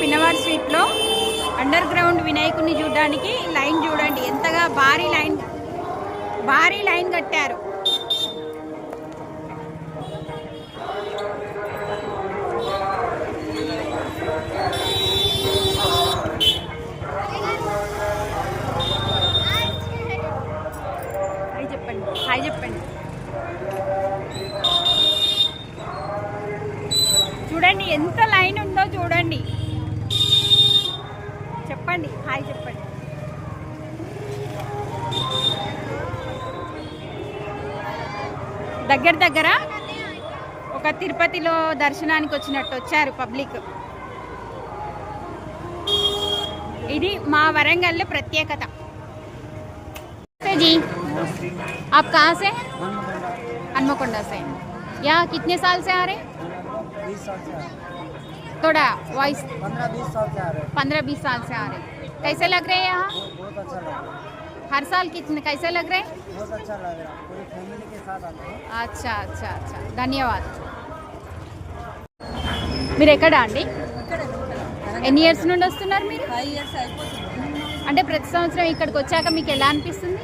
పిన్నవారి స్ట్రీట్లో under ground వినాయకుడిని చూడడానికి లైన్ చూడండి, ఎంతగా భారీ లైన్ కట్టారు. హాయ్ చెప్పండి. చూడండి ఎంత లైన్ ఉందో చూడండి. చెప్పండి హాయ్ చెప్పండి. దగ్గర ఒక తిరుపతిలో దర్శనానికి వచ్చినట్టు వచ్చారు పబ్లిక్. ఇది మా వరంగల్ ప్రత్యేకత. जी आप कहाँ से हैं? हनुमकोंडा से। यहाँ कितने साल से आ रहे हैं? 20 साल से। थोड़ा वॉइस। 15-20 साल से आ रहे हैं। 15-20 साल से आ रहे हैं। कैसे लग रहे हैं यहाँ? बहुत अच्छा लग रहा है। हर साल कितने कैसे लग रहे हैं? बहुत अच्छा लग रहा है, पूरी फैमिली के साथ आते हैं। अच्छा ధన్యవాद. మీరు ఎక్కడ అండి? ఎన్ని ఇయర్స్ నుండి వస్తున్నారు మీరు? 5 years అయిపోతుంది. అంటే ప్రతి సంవత్సరం ఇక్కడికి వచ్చాక మీకు ఎలా అనిపిస్తుంది?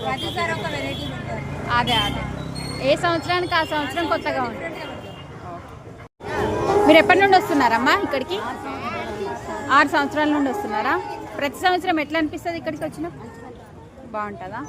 ప్రతిసారి ఒక వెరైటీ పెట్టారు. అదే ఏ సంవత్సరానికి ఆ సంవత్సరం కొత్తగా ఉంది. మీరు ఎప్పటి నుండి వస్తున్నారమ్మా ఇక్కడికి? 6 సంవత్సరాల నుండి వస్తున్నారా? ప్రతి సంవత్సరం ఎట్లా అనిపిస్తుంది ఇక్కడికి వచ్చినా? బాగుంటుందా?